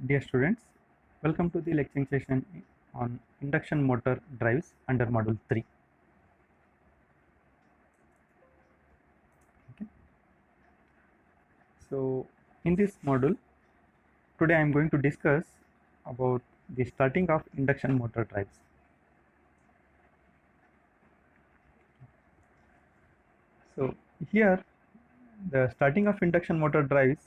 Dear students, welcome to the lecture session on induction motor drives under module 3. Okay. So in this module, today I am going to discuss about the starting of induction motor drives. So here the starting of induction motor drives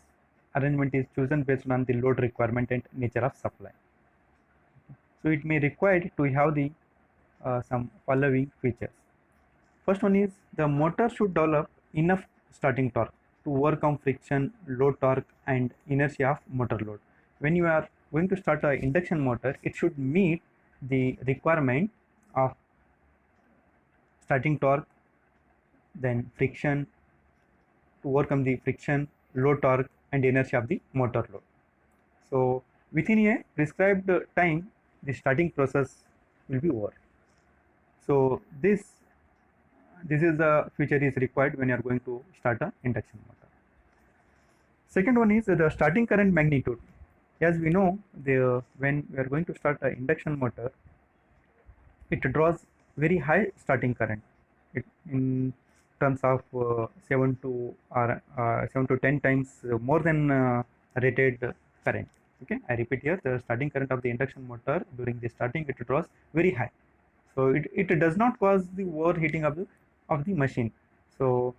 arrangement is chosen based on the load requirement and nature of supply. So it may require to have the some following features. First one is the motor should develop enough starting torque to overcome friction, low torque and inertia of motor load. When you are going to start an induction motor, it should meet the requirement of starting torque, then friction, to overcome the friction, low torque and inertia of the motor load. So within a prescribed time, the starting process will be over. So this is the feature is required when you are going to start an induction motor. Second one is the starting current magnitude. As we know, when we are going to start an induction motor, it draws very high starting current. In terms of 7 to 10 times more than rated current. Okay, I repeat here, the starting current of the induction motor during the starting, it draws very high. So it does not cause the overheating of the machine. So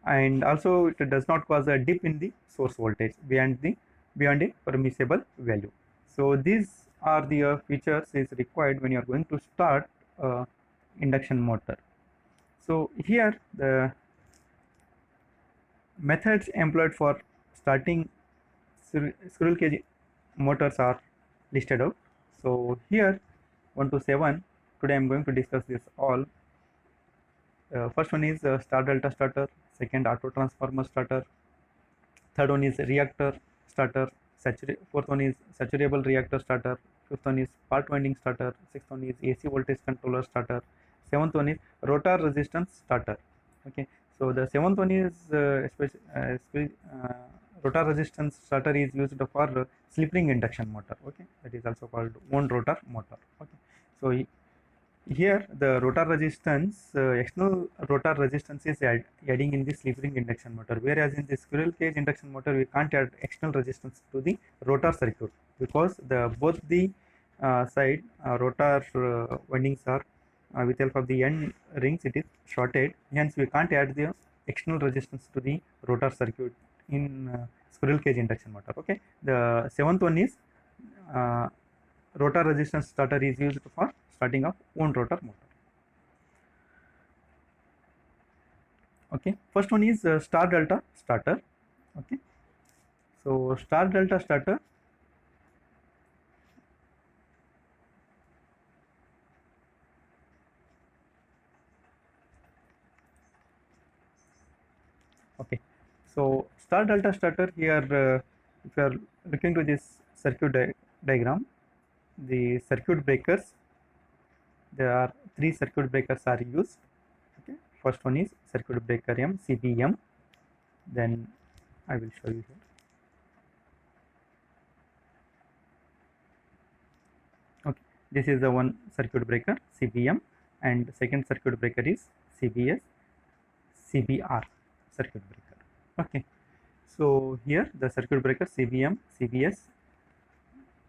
and also it does not cause a dip in the source voltage beyond a permissible value. So these are the features is required when you are going to start induction motor. So here the methods employed for starting squirrel cage motors are listed out. So here 1 to 7, today I am going to discuss this all. First one is star delta starter, second auto transformer starter, third one is reactor starter, fourth one is saturable reactor starter, fifth one is part winding starter, sixth one is AC voltage controller starter, seventh one is rotor resistance starter. Okay, so the seventh one is rotor resistance starter is used for slip ring induction motor. Okay, that is also called wound rotor motor. Okay, so here the rotor resistance, external rotor resistance is adding in the slip ring induction motor, whereas in the squirrel cage induction motor we can't add external resistance to the rotor circuit because both the side rotor windings are with help of the end rings it is shorted, hence we can't add the external resistance to the rotor circuit in squirrel cage induction motor. Okay, the seventh one is rotor resistance starter is used for starting of wound rotor motor. Okay, first one is star delta starter. Okay, so star delta starter, okay, so star delta starter here, if you are looking to this circuit diagram, the circuit breakers, there are 3 circuit breakers are used. Okay, first one is circuit breaker M, CBM, then I will show you here. Okay, this is the one circuit breaker CBM, and second circuit breaker is CBS, CBR circuit breaker. Okay, so here the circuit breaker CBM, CBS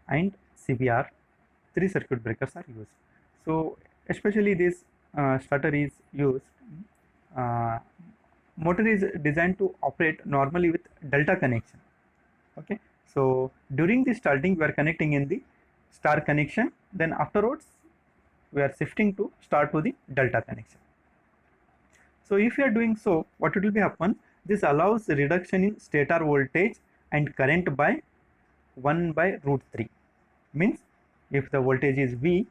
and CBR, 3 circuit breakers are used. So especially this starter is used, motor is designed to operate normally with delta connection. Okay, so during the starting we are connecting in the star connection, then afterwards we are shifting to start to the delta connection. So if you are doing so, what it will be happen, this allows reduction in stator voltage and current by 1 by root 3. Means if the voltage is V,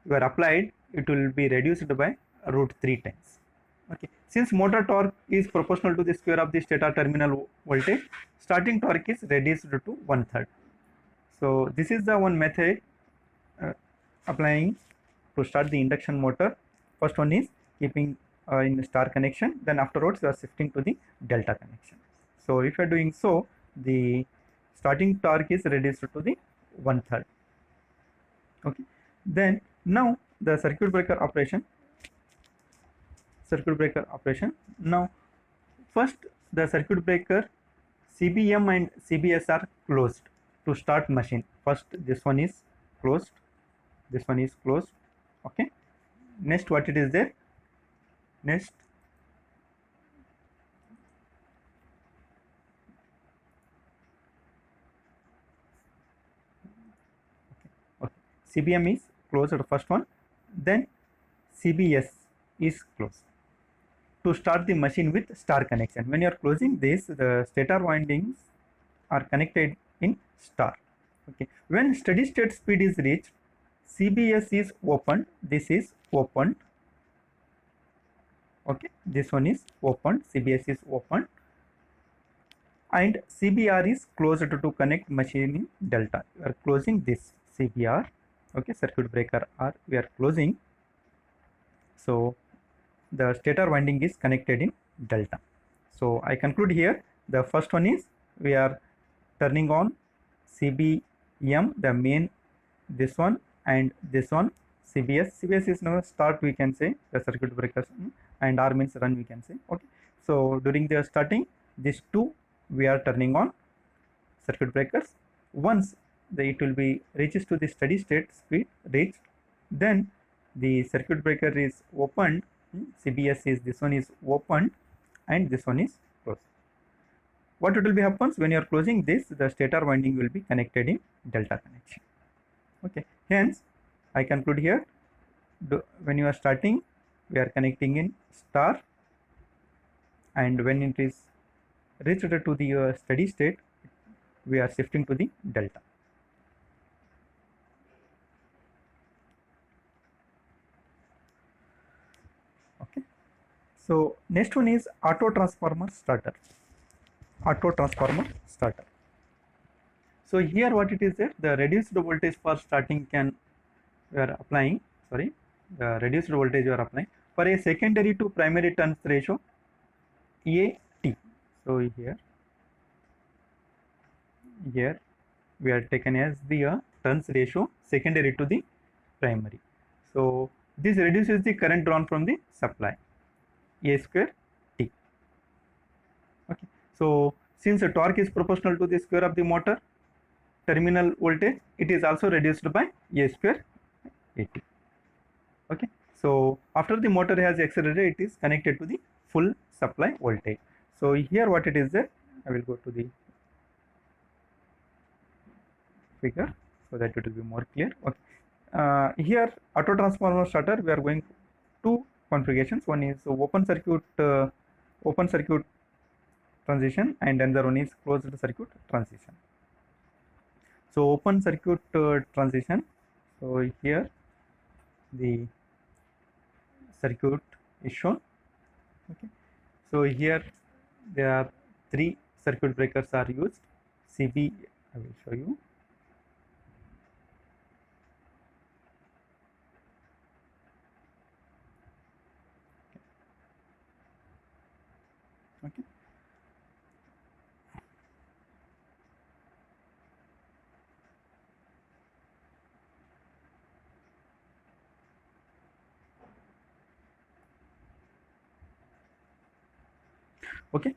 you are applied, it will be reduced by root 3 times. Okay, since motor torque is proportional to the square of the stator terminal voltage, starting torque is reduced to 1/3. So this is the one method applying to start the induction motor. First one is keeping in the star connection, then afterwards you are shifting to the delta connection. So if you are doing so, the starting torque is reduced to the 1/3. Okay, then now the circuit breaker operation. Now first the circuit breaker CBM and CBS are closed to start machine. First this one is closed, this one is closed. Okay, next what it is there, next okay. CBM is closed, the first one, then CBS is closed to start the machine with star connection. When you are closing this, the stator windings are connected in star. Okay, when steady state speed is reached, CBS is opened, this is opened. Okay, this one is opened, CBS is opened, and CBR is closed to connect machine in delta. We are closing this CBR. Okay, circuit breaker R we are closing, so the stator winding is connected in delta. So I conclude here, the first one is we are turning on CBM, the main, this one, and this one CBS. CBS is now start, we can say, the circuit breakers, and R means run, we can say. Okay, so during the starting, these two we are turning on circuit breakers. Once it will be reaches to the steady state speed reached, then the circuit breaker is opened. CBS is, this one is opened and this one is closed. What it will be happens when you are closing this, the stator winding will be connected in delta connection. Okay, hence I conclude here, when you are starting, we are connecting in star, and when it is reached to the steady state, we are shifting to the delta. Okay, so next one is auto transformer starter. So here what it is there, the reduced voltage for starting we are applying, sorry, the reduced voltage you are applying for a secondary to primary turns ratio AT. So here we are taken as the turns ratio secondary to the primary. So this reduces the current drawn from the supply, A square T. Okay, so since the torque is proportional to the square of the motor terminal voltage, it is also reduced by A square AT. Okay, so after the motor has accelerated, it is connected to the full supply voltage. So here what it is there, I will go to the figure so that it will be more clear. Okay, here auto transformer starter, we are going two configurations. One is open circuit transition, and another one is closed circuit transition. So open circuit transition, so here the circuit is shown. Okay, so here there are three circuit breakers are used. CB, I will show you. Okay, okay,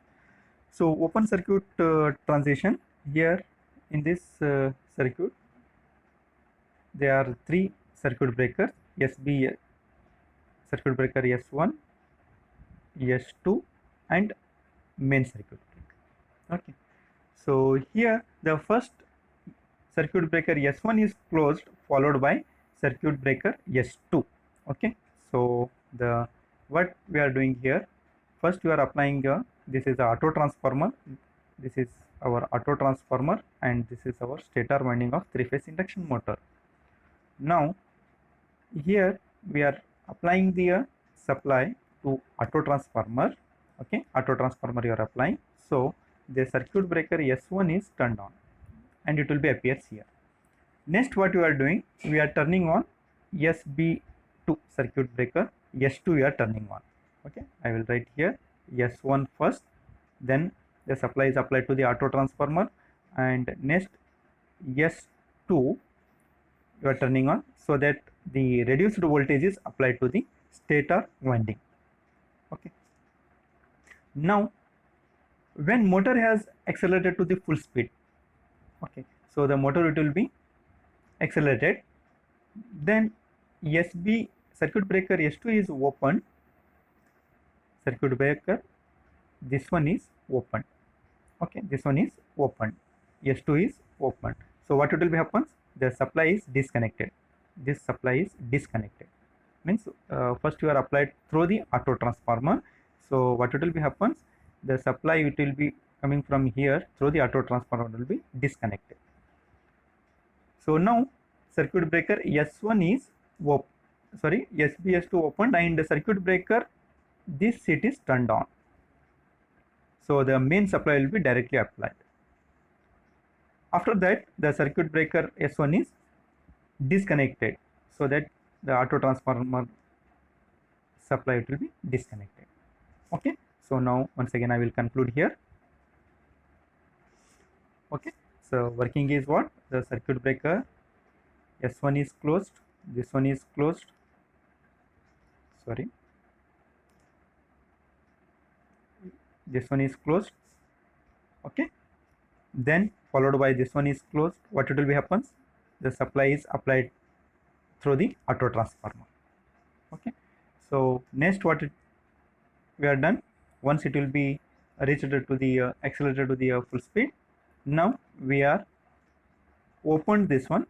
so open circuit transition, here in this circuit there are three circuit breakers, SB circuit breaker S1, S2 and main circuit breaker. Okay, so here the first circuit breaker S1 is closed, followed by circuit breaker S2. Okay, so the what we are doing here, first we are applying this is the auto transformer, this is our auto transformer, and this is our stator winding of three-phase induction motor. Now here we are applying the supply to auto transformer. Okay, auto transformer you are applying, so the circuit breaker S1 is turned on and it will be appears here. Next what you are doing, we are turning on SB2 circuit breaker, S2 we are turning on. Okay, I will write here S1 first, then the supply is applied to the auto transformer, and next S2 you are turning on, so that the reduced voltage is applied to the stator winding. Okay. Now when motor has accelerated to the full speed, okay, so the motor it will be accelerated, then SB circuit breaker S2 is open, circuit breaker this one is open, okay, this one is open, S2 is open. So what it will be happens, the supply is disconnected, this supply is disconnected, means first you are applied through the auto transformer. So what it will be happens, the supply it will be coming from here through the auto transformer will be disconnected. So now circuit breaker S1 is open, sorry, SB2 opened, and the circuit breaker this it is turned on. So the main supply will be directly applied. After that the circuit breaker S1 is disconnected, so that the auto transformer supply it will be disconnected. Okay, so now once again I will conclude here. Okay, so working is what, the circuit breaker S1 is closed, this one is closed, sorry, this one is closed, okay, then followed by this one is closed. What it will be happens, the supply is applied through the auto transformer. Okay, so next what we are done, once it will be reached to the accelerated to the full speed, now we are opened this one,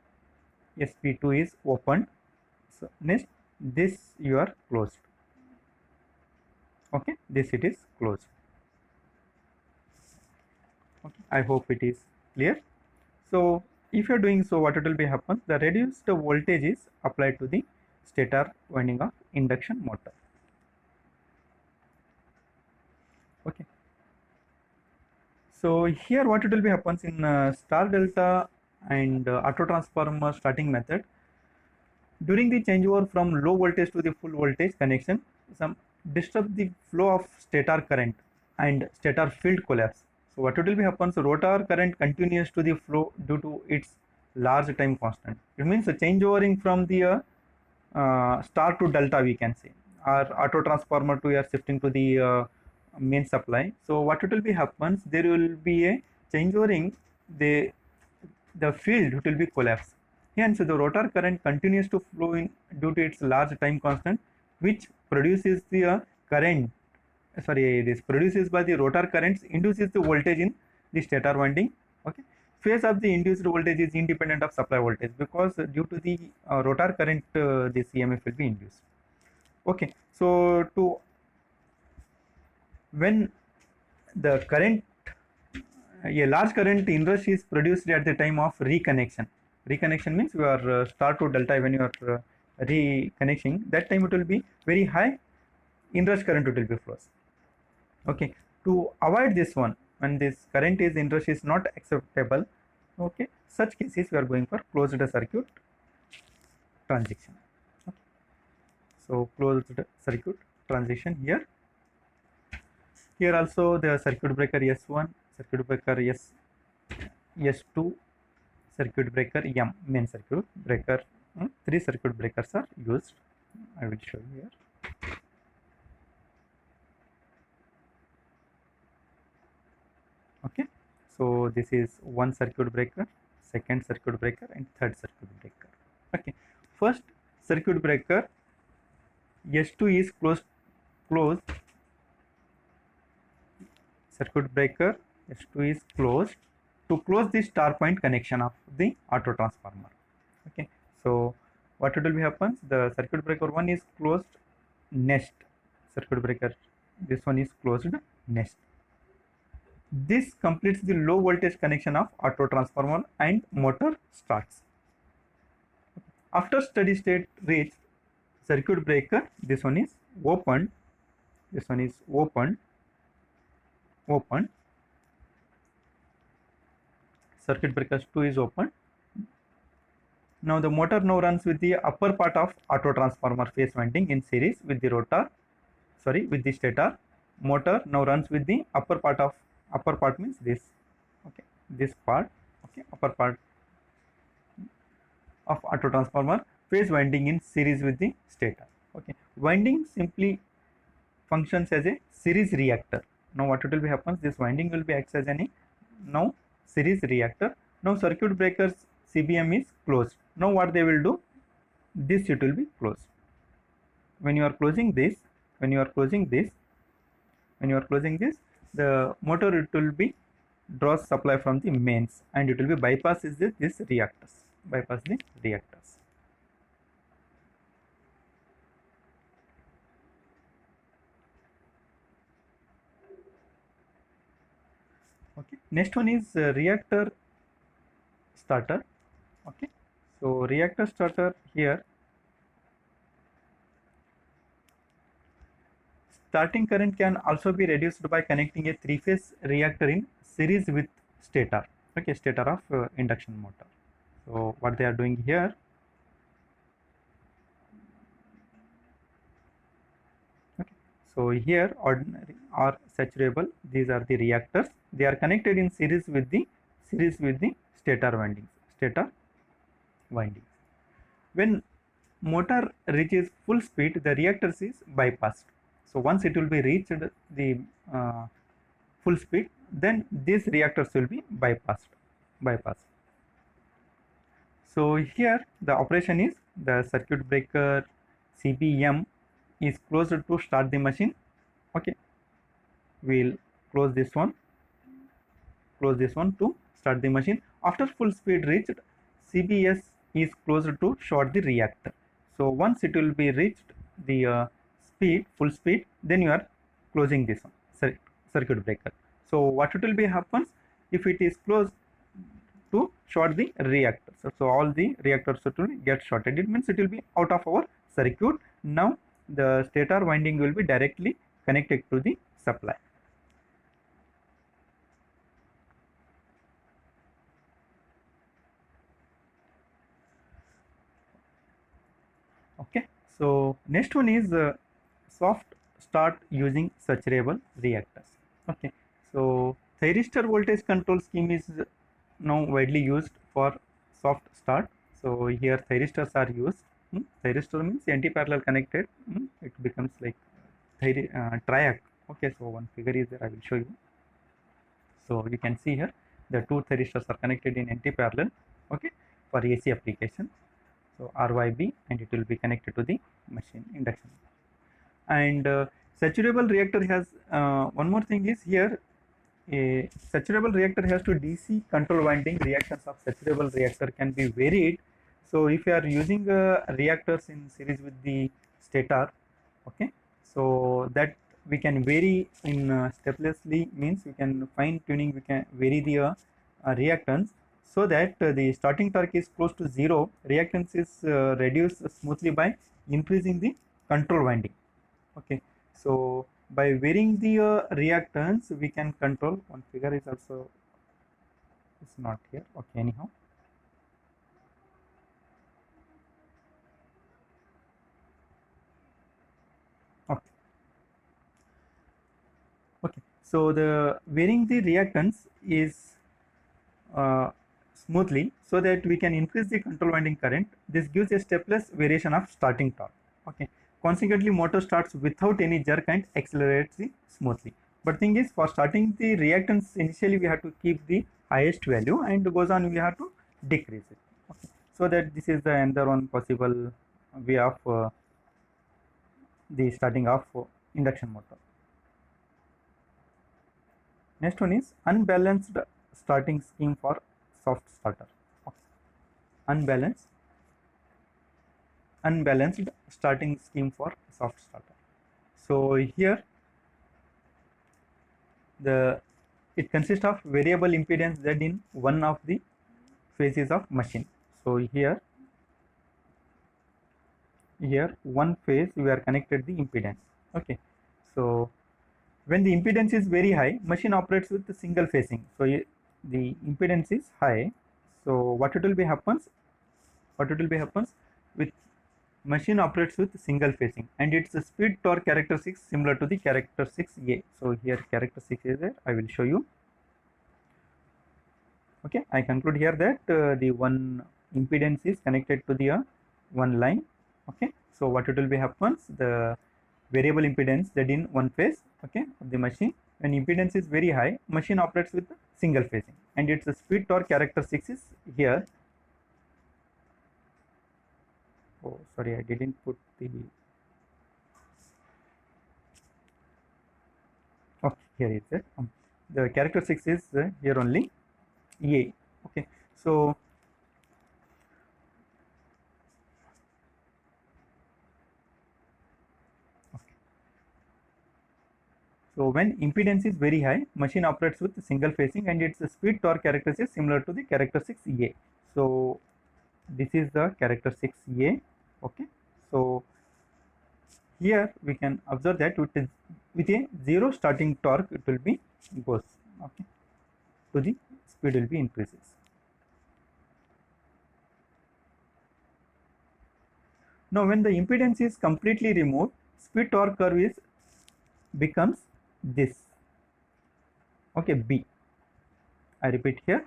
SP2 is opened, so next this you are closed, okay, this it is closed. Okay, I hope it is clear. So if you are doing so, what it will be happen, the reduced voltage is applied to the stator winding of induction motor. Okay, so here what it will be happens in star delta and auto transformer starting method, during the changeover from low voltage to the full voltage connection, some disturb the flow of stator current and stator field collapse. So what it will be happens, rotor current continues to the flow due to its large time constant. It means changeovering from the star to delta we can say, or auto transformer to are shifting to the main supply. So what it will be happens, there will be a changeovering, the field it will be collapse. Hence the rotor current continues to flow in due to its large time constant, which produces the current, sorry, this produces by the rotor currents induces the voltage in the stator winding. Okay, phase of the induced voltage is independent of supply voltage, because due to the rotor current this EMF will be induced. Okay, so to when the current, a large current inrush is produced at the time of reconnection. Reconnection means you are star to delta, when you are reconnecting, that time it will be very high inrush current it will be flows. Okay, to avoid this one, when this current is inrush is not acceptable, okay, such cases we are going for closed circuit transition. Okay. So closed circuit transition here. Here also the circuit breaker S1, circuit breaker S2, circuit breaker M, main circuit breaker, 3 circuit breakers are used. I will show you here. Okay, so this is one circuit breaker, second circuit breaker, and third circuit breaker. Okay, first circuit breaker S2 is closed. Circuit breaker S2 is closed to close the star point connection of the auto transformer. Okay, so what it will be happens, the circuit breaker 1 is closed, next circuit breaker this one is closed, next. This completes the low voltage connection of auto transformer and motor starts. After steady state reached, circuit breaker this one is opened, this one is opened, circuit breaker 2 is open. Now the motor now runs with the upper part of auto transformer phase winding in series with the rotor, sorry, with the stator. Motor now runs with the upper part means this. Okay, this part, okay, upper part of auto transformer phase winding in series with the stator. Okay, winding simply functions as a series reactor. Now what it will be happens, this winding will be acts as any now series reactor. Now circuit breakers CBM is closed. Now what they will do, this it will be closed. When you are closing this, when you are closing this, the motor it will be draws supply from the mains and it will be bypass is this reactors, bypass the reactors. Okay, next one is reactor starter. Okay, so reactor starter here, starting current can also be reduced by connecting a three-phase reactor in series with stator. Okay, stator of induction motor. So what they are doing here, okay, so here ordinary or saturable, these are the reactors. They are connected in series with the stator windings. When motor reaches full speed, the reactors is bypassed. So once it will be reached the full speed, then these reactors will be bypassed. So here the operation is the circuit breaker CBM is closed to start the machine. Okay, we'll close this one to start the machine. After full speed reached, CBS is closed to short the reactor. So once it will be reached the full speed, then you are closing this one, circuit breaker. So what it will be happens, if it is closed to short the reactor, so all the reactors will get shorted, it means it will be out of our circuit. Now the stator winding will be directly connected to the supply. Okay, so next one is soft start using saturable reactors. Okay, so thyristor voltage control scheme is now widely used for soft start. So here thyristors are used. Thyristor means anti-parallel connected. It becomes like triac. Okay, so one figure is there, I will show you. So you can see here the two thyristors are connected in anti-parallel. Okay, for AC application. So RYB, and it will be connected to the machine induction. And saturable reactor has one more thing is here, a saturable reactor has to DC control winding. Reactions of saturable reactor can be varied. So if you are using reactors in series with the stator, okay, so that we can vary in steplessly, means we can fine tuning, we can vary the reactance, so that the starting torque is close to zero. Reactance is reduced smoothly by increasing the control winding. Okay, so by varying the reactance, we can control. One figure is also, it's not here. Okay, anyhow. Okay. Okay, so the varying the reactance is smoothly, so that we can increase the control winding current. This gives a stepless variation of starting torque. Okay, consequently motor starts without any jerk and accelerates smoothly. But thing is, for starting the reactance, initially we have to keep the highest value, and goes on we have to decrease it. Okay, so that this is the another one possible way of the starting of induction motor. Next one is unbalanced starting scheme for soft starter. Okay. Unbalanced starting scheme for soft starter. So here it consists of variable impedance Z in one of the phases of machine. So here one phase we are connected the impedance. Okay, so when the impedance is very high, machine operates with the single phasing. So the impedance is high. So what it will be happens with machine operates with single phasing, and its speed torque characteristics similar to the characteristics A. So here characteristics is there, I will show you. Okay, I conclude here that the one impedance is connected to the one line. Okay, so what it will be happens, the variable impedance that in one phase, okay, of the machine. When impedance is very high, machine operates with single phasing, and its speed torque characteristics is here. Oh, sorry, I didn't put the. Okay, here is it. The characteristics is here only A. Okay, so so when impedance is very high, machine operates with single phasing, and its speed torque characteristics is similar to the characteristics A. So this is the characteristics A. Okay, so here we can observe that with a zero starting torque it will be goes, okay, to the speed will be increases. Now when the impedance is completely removed, speed torque curve is becomes this, okay, B. I repeat here,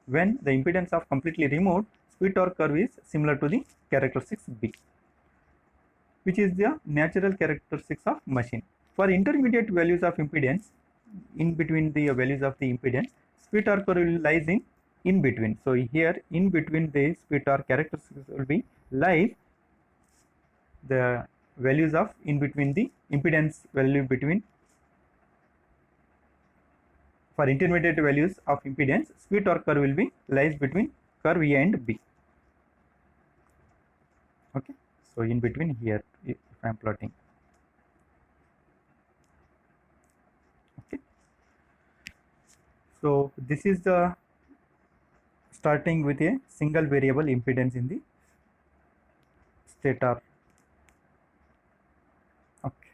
when the impedance of completely removed, speed torque curve is similar to the characteristics B, which is the natural characteristics of machine. For intermediate values of impedance, in between the values of the impedance, speed torque curve lies in between. So here in between the speed torque characteristics will be lies the values of in between the impedance value between. For intermediate values of impedance, speed torque curve will be lies between curve A and B. Okay, so in between here, if I am plotting. Okay, so this is the starting with a single variable impedance in the stator. Okay,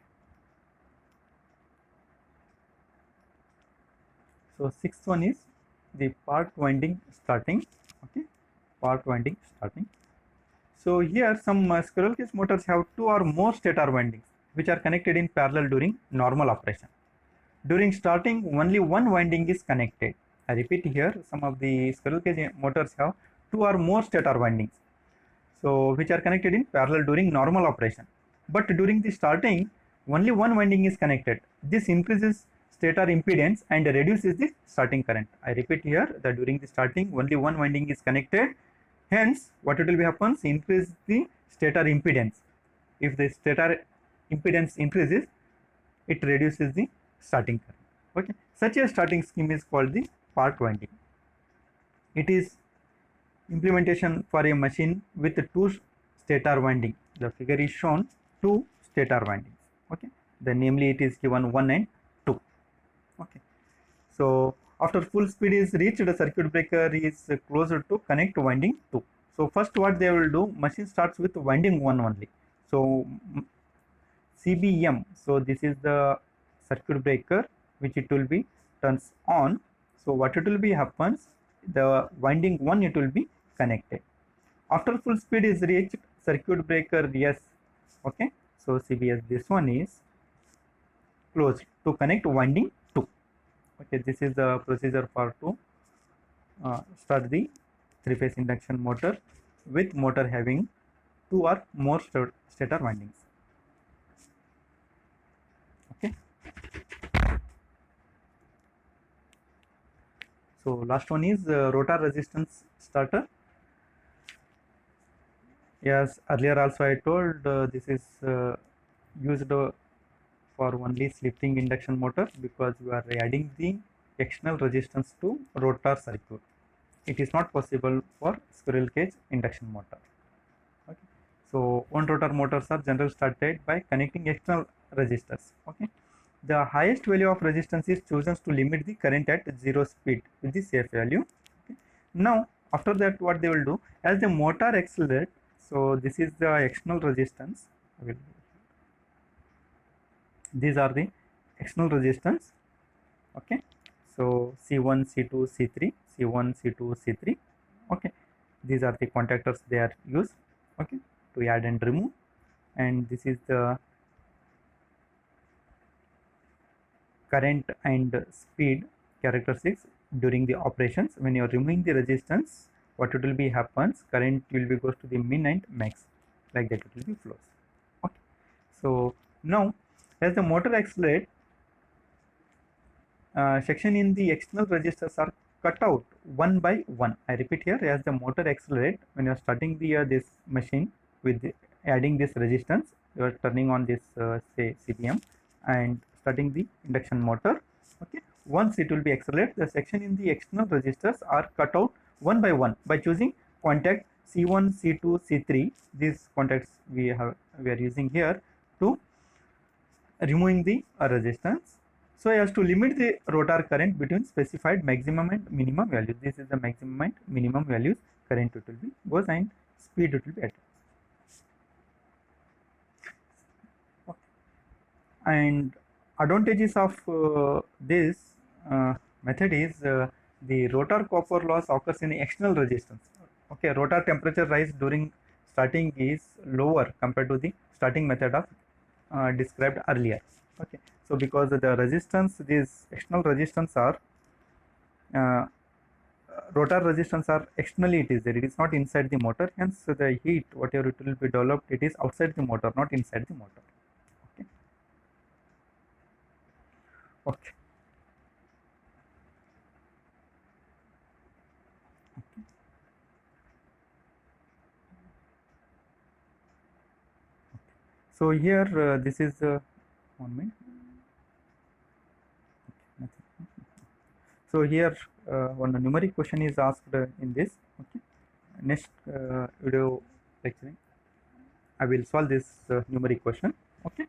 so sixth one is the part winding starting. Okay, part winding starting. So here some squirrel cage motors have two or more stator windings which are connected in parallel during normal operation. During starting, only one winding is connected. I repeat here, some of the squirrel cage motors have two or more stator windings, so which are connected in parallel during normal operation. But during the starting, only one winding is connected. This increases stator impedance and reduces the starting current. I repeat here that during the starting, only one winding is connected. Hence, what it will be happens, increase the stator impedance. If the stator impedance increases, it reduces the starting current. Okay, such a starting scheme is called the part winding. It is implementation for a machine with two stator winding. The figure is shown two stator windings. Okay, then namely it is given 1 and 2. Okay, so after full speed is reached, the circuit breaker is closed to connect winding 2. So first what they will do, machine starts with winding 1 only. So CBM, so this is the circuit breaker which it will be turns on. So what it will be happens, the winding 1 it will be connected. After full speed is reached, circuit breaker yes, okay, so CBS, this one is closed to connect winding 2. Okay, this is the procedure for to start the 3-phase induction motor with motor having two or more stator windings. Okay, so last one is rotor resistance starter. Yes, earlier also I told this is used for only slip-ring induction motor because we are adding the external resistance to rotor circuit. It is not possible for squirrel cage induction motor. Okay, so one rotor motors are generally started by connecting external resistors. Okay, the highest value of resistance is chosen to limit the current at 0 speed with the safe value. Okay, now after that what they will do, as the motor accelerates, so this is the external resistance. These are the external resistance. Okay, so C1, C2, C3, C1, C2, C3. Okay, these are the contactors they are used, okay, to add and remove, and this is the current and speed characteristics during the operations. When you are removing the resistance, what it will be happens, current will be goes to the min and max, like that it will be flows. Okay. So now as the motor accelerates, section in the external resistors are cut out one by one. I repeat here, as the motor accelerates, when you are starting the this machine with adding this resistance, you are turning on this say CPM and starting the induction motor. Okay, once it will be accelerate, the section in the external resistors are cut out one by choosing contact C1, C2, C3. These contacts we are using here to removing the resistance, so as to limit the rotor current between specified maximum and minimum values. This is the maximum and minimum values current it will be goes and speed it will be at. Okay. And advantages of this method is the rotor copper loss occurs in external resistance. Okay, rotor temperature rise during starting is lower compared to the starting method of described earlier. Okay, so because the resistance, these external resistance are uh, rotor resistance are externally it is there, it is not inside the motor, hence the heat whatever it will be developed, it is outside the motor, not inside the motor. Okay. Okay. So here this is 1 minute. So here one numeric question is asked in this. Okay. Next video lecturing, I will solve this numeric question. Okay.